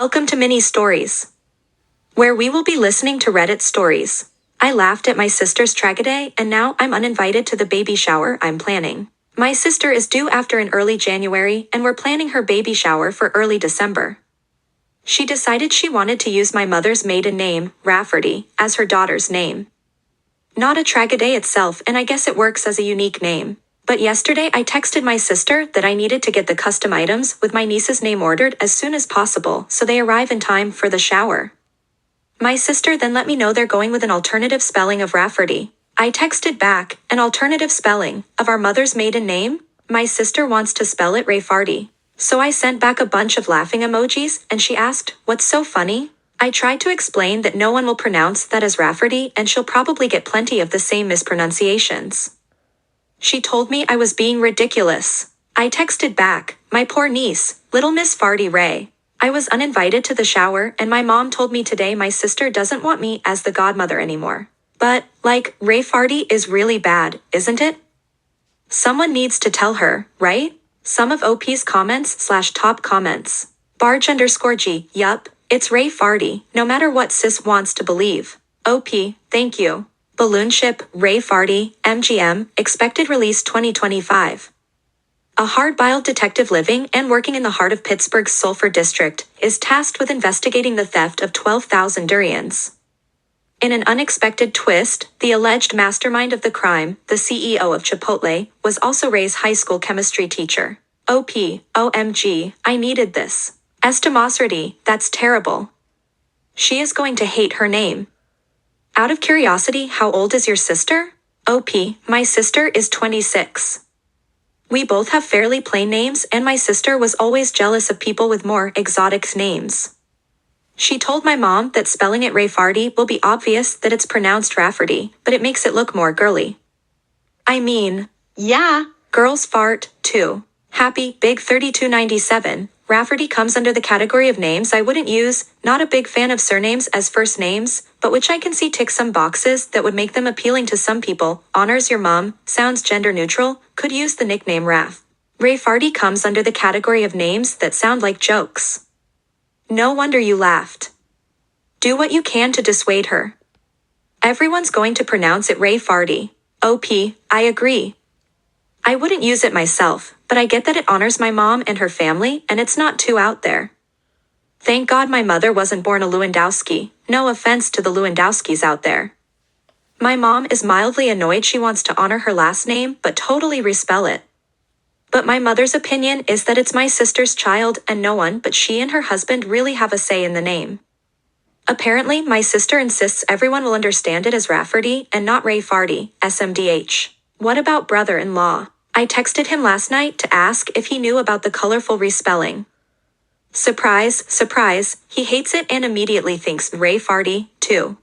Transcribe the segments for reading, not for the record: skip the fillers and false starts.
Welcome to Mini Stories, where we will be listening to Reddit stories. I laughed at my sister's Tragedeigh, and now I'm uninvited to the baby shower I'm planning. My sister is due after in early January, and we're planning her baby shower for early December. She decided she wanted to use my mother's maiden name, Rafferty, as her daughter's name. Not a Tragedeigh itself, and I guess it works as a unique name. But yesterday I texted my sister that I needed to get the custom items with my niece's name ordered as soon as possible so they arrive in time for the shower. My sister then let me know they're going with an alternative spelling of Rafferty. I texted back, an alternative spelling of our mother's maiden name? My sister wants to spell it Rayfarty. So I sent back a bunch of laughing emojis, and she asked, "What's so funny?" I tried to explain that no one will pronounce that as Rafferty and she'll probably get plenty of the same mispronunciations. She told me I was being ridiculous. I texted back, "My poor niece, little Miss Farty Ray. I was uninvited to the shower and my mom told me today my sister doesn't want me as the godmother anymore. But, Ray Farty is really bad, isn't it? Someone needs to tell her, right?" Some of OP's comments/top comments. Barge_G, yup, it's Ray Farty, no matter what sis wants to believe. OP, thank you. Balloon Ship, Ray Farty, MGM, expected release 2025. A hard-boiled detective living and working in the heart of Pittsburgh's Sulphur District is tasked with investigating the theft of 12,000 durians. In an unexpected twist, the alleged mastermind of the crime, the CEO of Chipotle, was also Ray's high school chemistry teacher. OP, OMG, I needed this. Estimosity, that's terrible. She is going to hate her name. Out of curiosity, how old is your sister? OP, my sister is 26. We both have fairly plain names and my sister was always jealous of people with more exotic names. She told my mom that spelling it Rayfarty will be obvious that it's pronounced Rafferty, but it makes it look more girly. I mean, yeah, girls fart, too. Happy, big 3297, Rafferty comes under the category of names I wouldn't use, not a big fan of surnames as first names, but which I can see tick some boxes that would make them appealing to some people. Honors your mom, sounds gender neutral, could use the nickname Raf. Rayfarty comes under the category of names that sound like jokes. No wonder you laughed. Do what you can to dissuade her. Everyone's going to pronounce it Rayfarty. OP, I agree. I wouldn't use it myself, but I get that it honors my mom and her family and it's not too out there. Thank God my mother wasn't born a Lewandowski, no offense to the Lewandowskis out there. My mom is mildly annoyed she wants to honor her last name but totally respell it. But my mother's opinion is that it's my sister's child and no one but she and her husband really have a say in the name. Apparently my sister insists everyone will understand it as Rafferty and not Rayfarty, SMDH. What about brother-in-law? I texted him last night to ask if he knew about the colorful respelling. Surprise, surprise, he hates it and immediately thinks Rayfarty, too.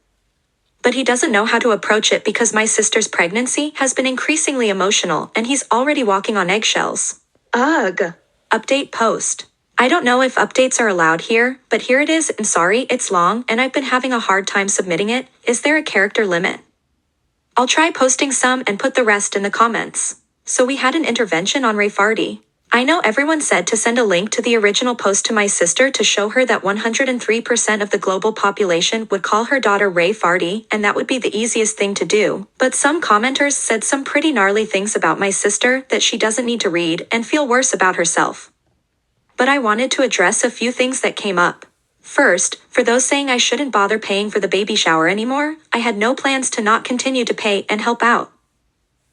But he doesn't know how to approach it because my sister's pregnancy has been increasingly emotional and he's already walking on eggshells. Ugh. Update post. I don't know if updates are allowed here, but here it is and sorry it's long and I've been having a hard time submitting it. Is there a character limit? I'll try posting some and put the rest in the comments. So we had an intervention on Rayfarty. I know everyone said to send a link to the original post to my sister to show her that 103% of the global population would call her daughter Rayfarty and that would be the easiest thing to do. But some commenters said some pretty gnarly things about my sister that she doesn't need to read and feel worse about herself. But I wanted to address a few things that came up. First, for those saying I shouldn't bother paying for the baby shower anymore, I had no plans to not continue to pay and help out.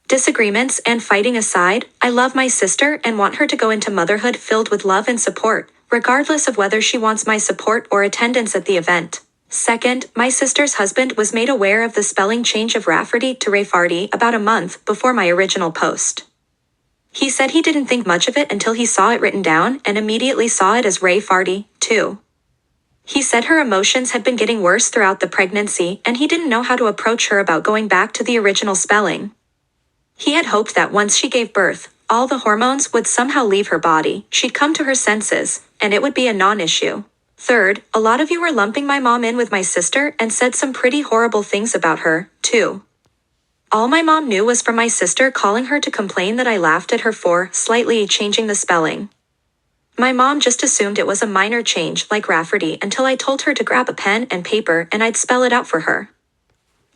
Disagreements and fighting aside, I love my sister and want her to go into motherhood filled with love and support, regardless of whether she wants my support or attendance at the event. Second, my sister's husband was made aware of the spelling change of Rafferty to Rayfarty about a month before my original post. He said he didn't think much of it until he saw it written down and immediately saw it as Rayfarty, too. He said her emotions had been getting worse throughout the pregnancy and he didn't know how to approach her about going back to the original spelling. He had hoped that once she gave birth, all the hormones would somehow leave her body, she'd come to her senses, and it would be a non-issue. Third, a lot of you were lumping my mom in with my sister and said some pretty horrible things about her, too. All my mom knew was from my sister calling her to complain that I laughed at her for slightly changing the spelling. My mom just assumed it was a minor change like Rafferty until I told her to grab a pen and paper and I'd spell it out for her.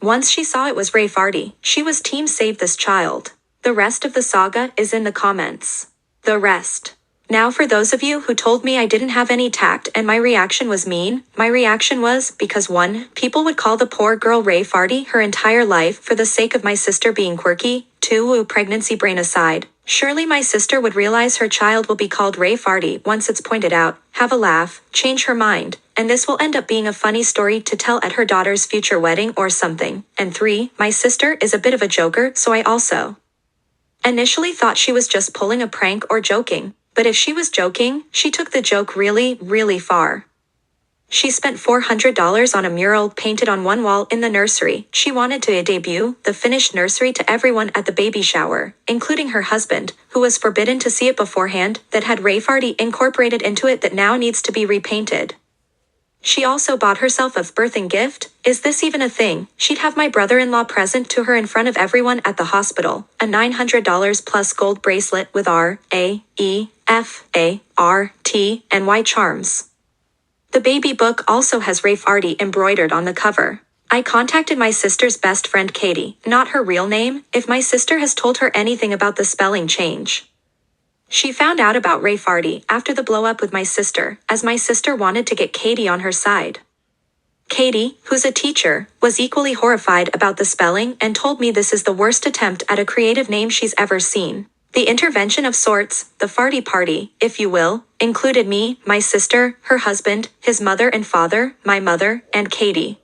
Once she saw it was Ray Farty, she was team save this child. The rest of the saga is in the comments. The rest. Now for those of you who told me I didn't have any tact and my reaction was mean, my reaction was because 1. People would call the poor girl Ray Farty her entire life for the sake of my sister being quirky. 2. Pregnancy brain aside. Surely my sister would realize her child will be called Ray Farty once it's pointed out, have a laugh, change her mind, and this will end up being a funny story to tell at her daughter's future wedding or something. And 3. My sister is a bit of a joker, so I also initially thought she was just pulling a prank or joking. But if she was joking, she took the joke really, really far. She spent $400 on a mural painted on one wall in the nursery. She wanted to debut the finished nursery to everyone at the baby shower, including her husband, who was forbidden to see it beforehand, that had Ray Farty incorporated into it that now needs to be repainted. She also bought herself a birthing gift. Is this even a thing? She'd have my brother-in-law present to her in front of everyone at the hospital, a $900 plus gold bracelet with RAEFART charms. The baby book also has Ray Farty embroidered on the cover. I contacted my sister's best friend Katie, not her real name, if my sister has told her anything about the spelling change. She found out about Ray Farty after the blow-up with my sister, as my sister wanted to get Katie on her side. Katie, who's a teacher, was equally horrified about the spelling and told me this is the worst attempt at a creative name she's ever seen. The intervention of sorts, the Farty party, if you will, included me, my sister, her husband, his mother and father, my mother, and Katie.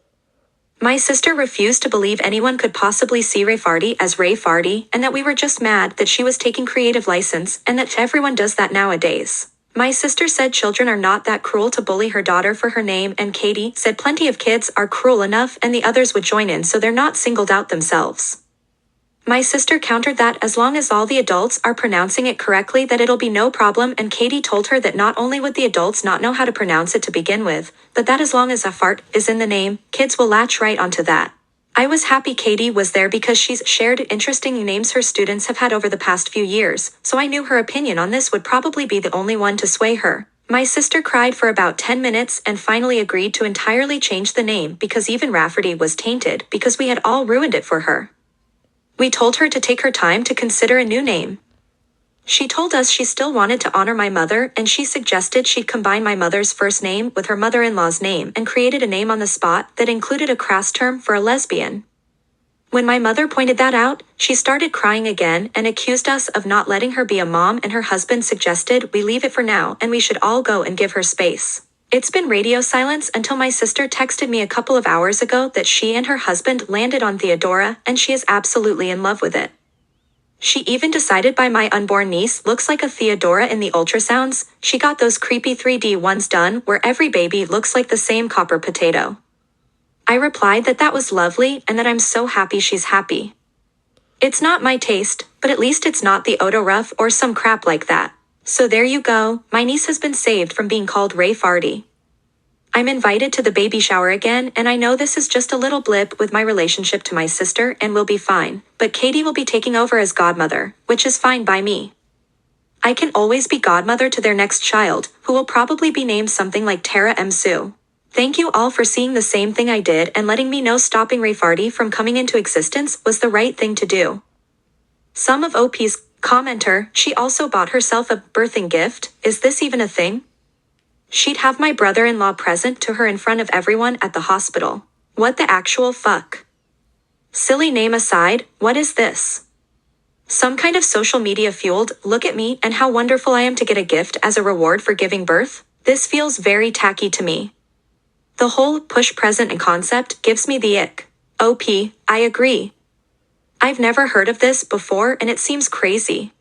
My sister refused to believe anyone could possibly see Ray Farty as Ray Farty and that we were just mad that she was taking creative license and that everyone does that nowadays. My sister said children are not that cruel to bully her daughter for her name, and Katie said plenty of kids are cruel enough and the others would join in so they're not singled out themselves. My sister countered that as long as all the adults are pronouncing it correctly that it'll be no problem, and Katie told her that not only would the adults not know how to pronounce it to begin with, but that as long as a fart is in the name, kids will latch right onto that. I was happy Katie was there because she's shared interesting names her students have had over the past few years, so I knew her opinion on this would probably be the only one to sway her. My sister cried for about 10 minutes and finally agreed to entirely change the name because even Rafferty was tainted because we had all ruined it for her. We told her to take her time to consider a new name. She told us she still wanted to honor my mother, and she suggested she'd combine my mother's first name with her mother-in-law's name and created a name on the spot that included a crass term for a lesbian. When my mother pointed that out, she started crying again and accused us of not letting her be a mom, and her husband suggested we leave it for now and we should all go and give her space. It's been radio silence until my sister texted me a couple of hours ago that she and her husband landed on Theodora and she is absolutely in love with it. She even decided by my unborn niece looks like a Theodora in the ultrasounds. She got those creepy 3D ones done where every baby looks like the same copper potato. I replied that was lovely and that I'm so happy she's happy. It's not my taste, but at least it's not the Odo Ruff or some crap like that. So there you go, my niece has been saved from being called Ray Farty. I'm invited to the baby shower again, and I know this is just a little blip with my relationship to my sister and we'll be fine, but Katie will be taking over as godmother, which is fine by me. I can always be godmother to their next child, who will probably be named something like Tara M. Sue. Thank you all for seeing the same thing I did and letting me know stopping Ray Farty from coming into existence was the right thing to do. Some of OP's commenter, she also bought herself a birthing gift. Is this even a thing? She'd have my brother-in-law present to her in front of everyone at the hospital. What the actual fuck? Silly name aside, what is this? Some kind of social media fueled, look at me and how wonderful I am to get a gift as a reward for giving birth? This feels very tacky to me. The whole push present and concept gives me the ick. OP, I agree. I've never heard of this before and it seems crazy.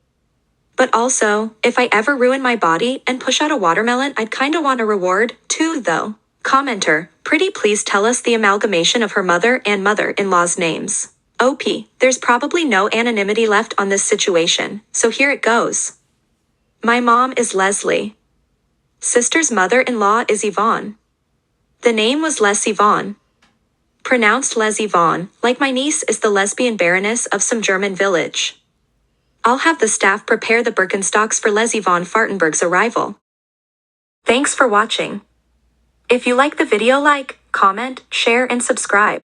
But also, if I ever ruin my body and push out a watermelon, I'd kinda want a reward, too, though. Commenter, pretty please tell us the amalgamation of her mother and mother-in-law's names. OP, there's probably no anonymity left on this situation, so here it goes. My mom is Leslie. Sister's mother-in-law is Yvonne. The name was Les Yvonne. Pronounced Les Yvonne, like my niece is the lesbian baroness of some German village. I'll have the staff prepare the Birkenstocks for Les Yvonne Fartenberg's arrival. Thanks for watching. If you like the video, like, comment, share, and subscribe.